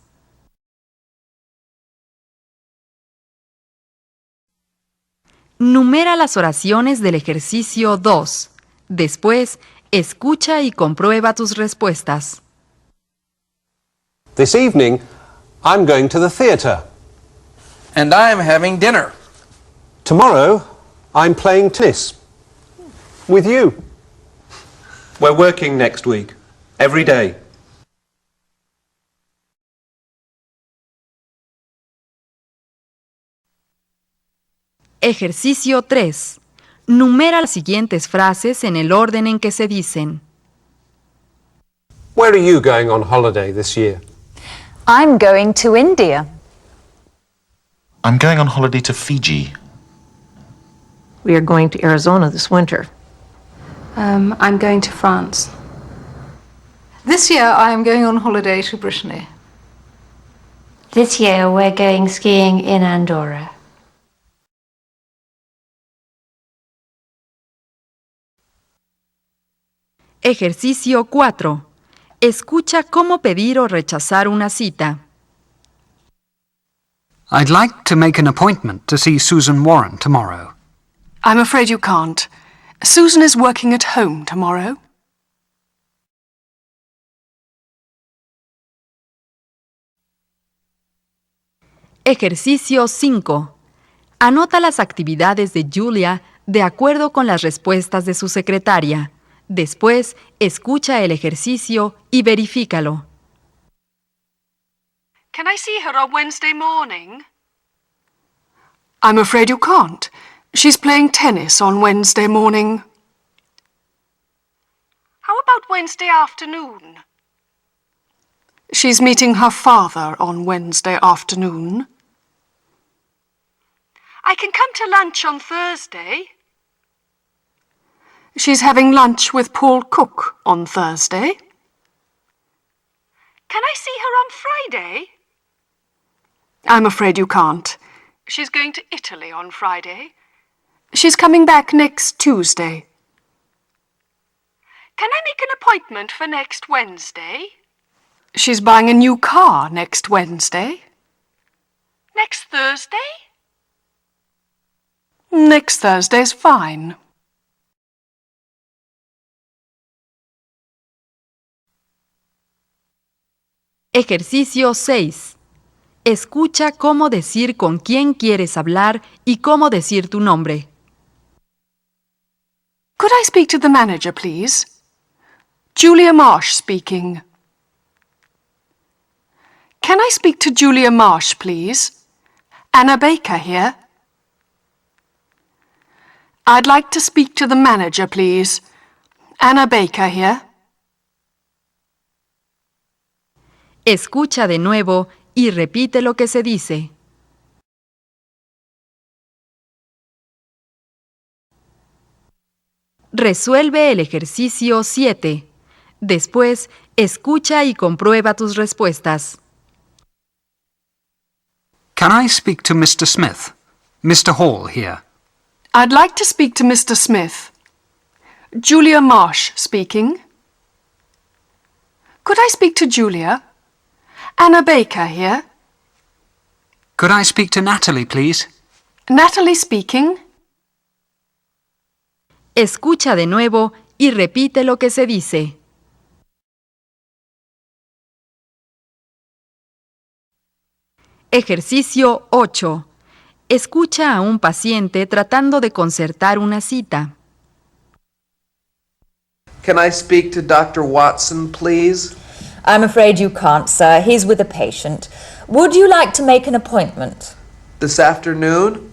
Numera las oraciones del ejercicio 2. Después, escucha y comprueba tus respuestas. This evening, I'm going to the theatre. And I'm having dinner. Tomorrow, I'm playing tennis. With you. We're working next week. Every day. Ejercicio 3. Numera las siguientes frases en el orden en que se dicen. Where are you going on holiday this year? I'm going to India. I'm going on holiday to Fiji. We are going to Arizona this winter. I'm going to France. This year I am going on holiday to Brittany. This year we're going skiing in Andorra. Ejercicio 4. Escucha cómo pedir o rechazar una cita. I'd like to make an appointment to see Susan Warren tomorrow. I'm afraid you can't. Susan is working at home tomorrow. Ejercicio 5. Anota las actividades de Julia de acuerdo con las respuestas de su secretaria. Después, escucha el ejercicio y verifícalo. Can I see her on Wednesday morning? I'm afraid you can't. She's playing tennis on Wednesday morning. How about Wednesday afternoon? She's meeting her father on Wednesday afternoon. I can come to lunch on Thursday. She's having lunch with Paul Cook on Thursday. Can I see her on Friday? I'm afraid you can't. She's going to Italy on Friday. She's coming back next Tuesday. Can I make an appointment for next Wednesday? She's buying a new car next Wednesday. Next Thursday? Next Thursday's fine. Ejercicio 6. Escucha cómo decir con quién quieres hablar y cómo decir tu nombre. Could I speak to the manager, please? Julia Marsh speaking. Can I speak to Julia Marsh, please? Anna Baker here. I'd like to speak to the manager, please. Anna Baker here. Escucha de nuevo y repite lo que se dice. Resuelve el ejercicio 7. Después, escucha y comprueba tus respuestas. Can I speak to Mr. Smith? Mr. Hall here. I'd like to speak to Mr. Smith. Julia Marsh speaking. Could I speak to Julia? Anna Baker here. Could I speak to Natalie, please? Natalie speaking. Escucha de nuevo y repite lo que se dice. Ejercicio 8. Escucha a un paciente tratando de concertar una cita. Can I speak to Dr. Watson, please? I'm afraid you can't, sir. He's with a patient. Would you like to make an appointment? This afternoon?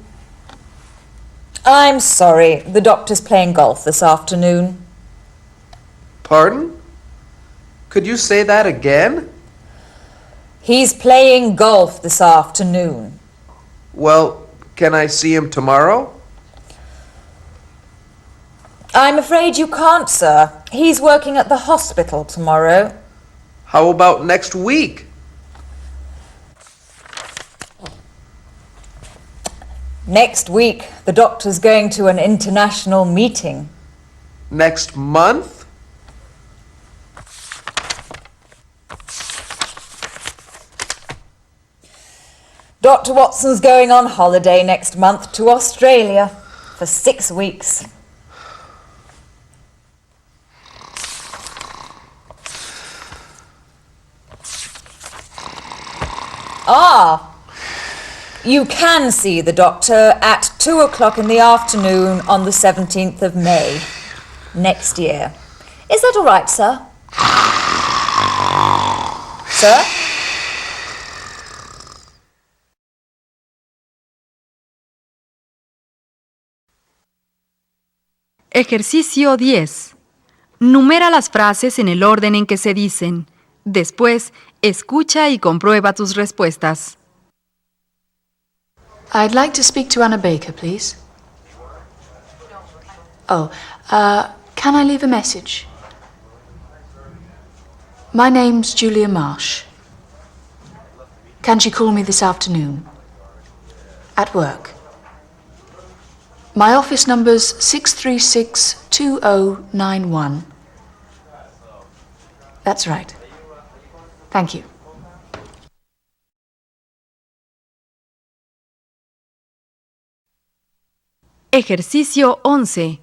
I'm sorry. The doctor's playing golf this afternoon. Pardon? Could you say that again? He's playing golf this afternoon. Well, can I see him tomorrow? I'm afraid you can't, sir. He's working at the hospital tomorrow. How about next week? Next week, the doctor's going to an international meeting. Next month? Dr. Watson's going on holiday next month to Australia for 6 weeks. Ah, you can see the doctor at 2 o'clock in the afternoon on the 17th of May next year. Is that all right, sir? Sir? Ejercicio 10. Numera las frases en el orden en que se dicen. Después, escucha y comprueba tus respuestas. I'd like to speak to Anna Baker, please. Oh, can I leave a message? My name's Julia Marsh. Can she call me this afternoon? At work. My office number's 636-2091. That's right. Thank you. Ejercicio 11.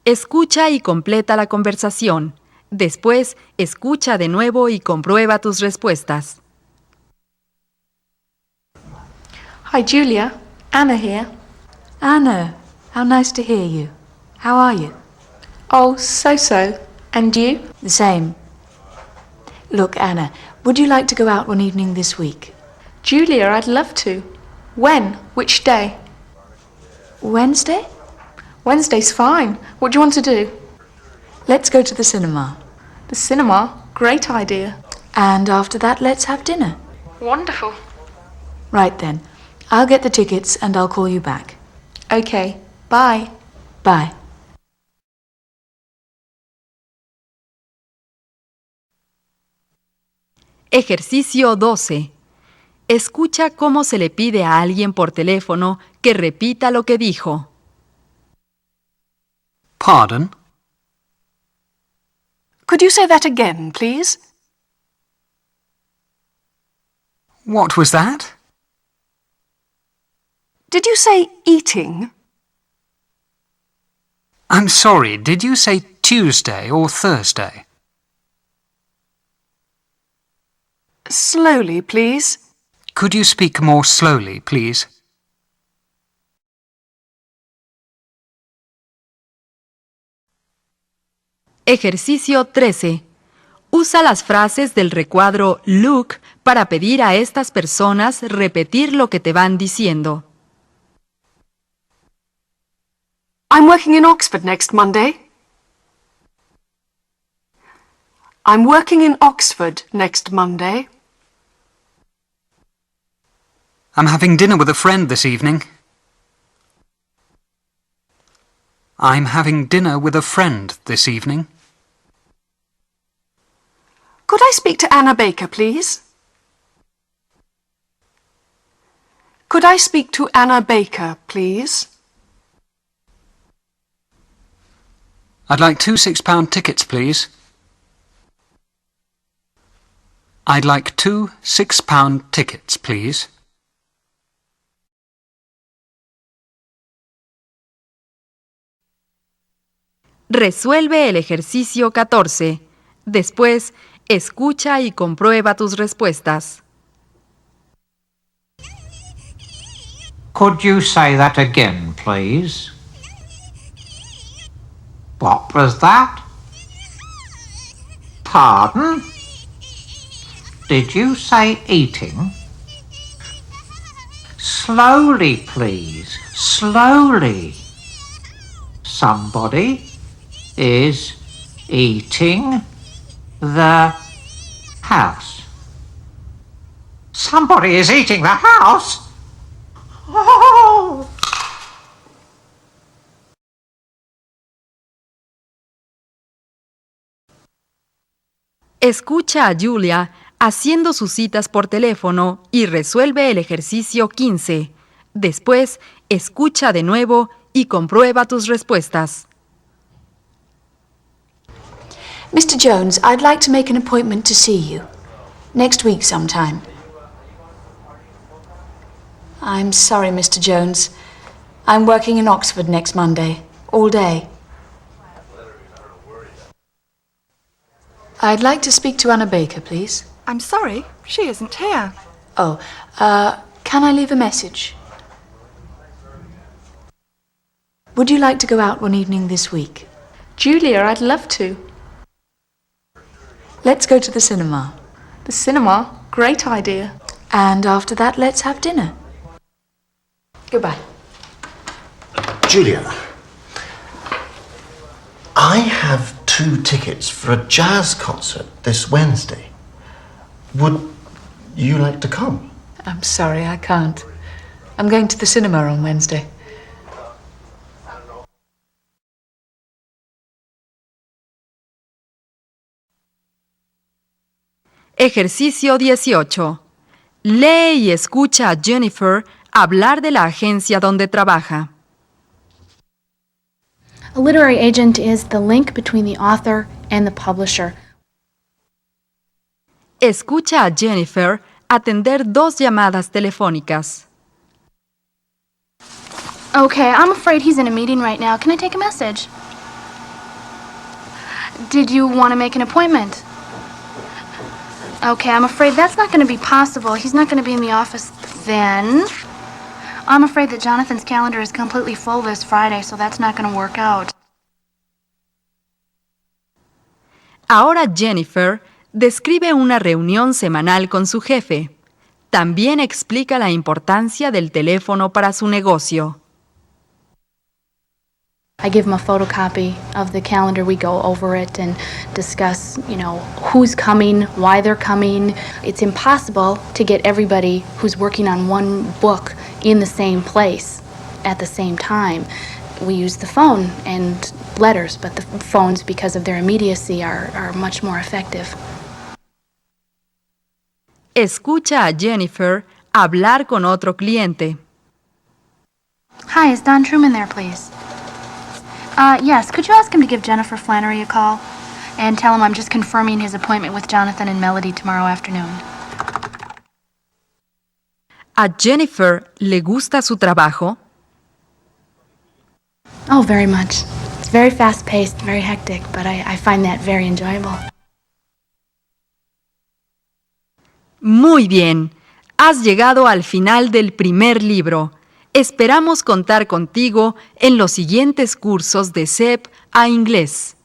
Escucha y completa la conversación. Después, escucha de nuevo y comprueba tus respuestas. Hi, Julia. Anna here. Anna, how nice to hear you. How are you? Oh, so-so. And you? The same. Look, Anna, would you like to go out one evening this week? Julia, I'd love to. When? Which day? Wednesday? Wednesday's fine. What do you want to do? Let's go to the cinema. The cinema? Great idea. And after that, let's have dinner. Wonderful. Right then. I'll get the tickets and I'll call you back. Okay. Bye. Bye. Ejercicio 12. Escucha cómo se le pide a alguien por teléfono que repita lo que dijo. Pardon? Could you say that again, please? What was that? Did you say eating? I'm sorry, did you say Tuesday or Thursday? Slowly, please. Could you speak more slowly, please? Ejercicio 13. Usa las frases del recuadro Look para pedir a estas personas repetir lo que te van diciendo. I'm working in Oxford next Monday. I'm working in Oxford next Monday. I'm having dinner with a friend this evening. I'm having dinner with a friend this evening. Could I speak to Anna Baker, please? Could I speak to Anna Baker, please? I'd like 2 £6 tickets, please. I'd like 2 £6 tickets, please. Resuelve el ejercicio 14. Después, escucha y comprueba tus respuestas. Could you say that again, please? What was that? Pardon? Did you say eating? Slowly, please. Slowly. Somebody is eating the house. Somebody is eating the house? Oh! Escucha a Julia haciendo sus citas por teléfono y resuelve el ejercicio 15. Después, escucha de nuevo y comprueba tus respuestas. Mr. Jones, I'd like to make an appointment to see you. Next week sometime. I'm sorry, Mr. Jones. I'm working in Oxford next Monday, all day. I'd like to speak to Anna Baker, please. I'm sorry, she isn't here. Oh, can I leave a message? Would you like to go out one evening this week? Julia, I'd love to. Let's go to the cinema. The cinema? Great idea. And after that, let's have dinner. Goodbye. Julia, I have 2 tickets for a jazz concert this Wednesday. Would you like to come? I'm sorry, I can't. I'm going to the cinema on Wednesday. Ejercicio 18. Lee y escucha a Jennifer hablar de la agencia donde trabaja. A literary agent is the link between the author and the publisher. Escucha a Jennifer atender 2 llamadas telefónicas. Okay, I'm afraid he's in a meeting right now. Can I take a message? Did you want to make an appointment? Okay, I'm afraid that's not going to be possible. He's not going to be in the office then. I'm afraid that Jonathan's calendar is completely full this Friday, so that's not going to work out. Ahora Jennifer describe una reunión semanal con su jefe. También explica la importancia del teléfono para su negocio. I give him a photocopy of the calendar. We go over it and discuss, who's coming, why they're coming. It's impossible to get everybody who's working on one book in the same place at the same time. We use the phone and letters, but the phones, because of their immediacy, are much more effective. Escucha a Jennifer hablar con otro cliente. Hi, is Don Truman there, please? Yes, could you ask him to give Jennifer Flannery a call? And tell him I'm just confirming his appointment with Jonathan and Melody tomorrow afternoon. ¿A Jennifer le gusta su trabajo? Oh, very much. It's very fast-paced, very hectic, but I find that very enjoyable. Muy bien. Has llegado al final del primer libro. Esperamos contar contigo en los siguientes cursos de Sepa a inglés.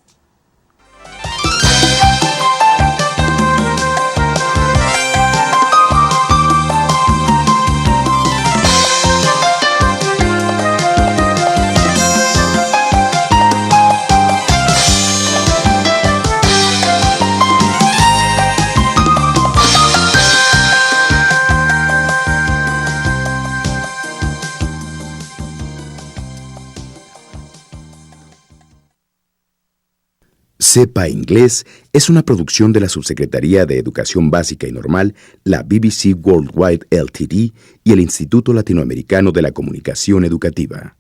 Sepa Inglés es una producción de la Subsecretaría de Educación Básica y Normal, la BBC Worldwide Ltd. Y el Instituto Latinoamericano de la Comunicación Educativa.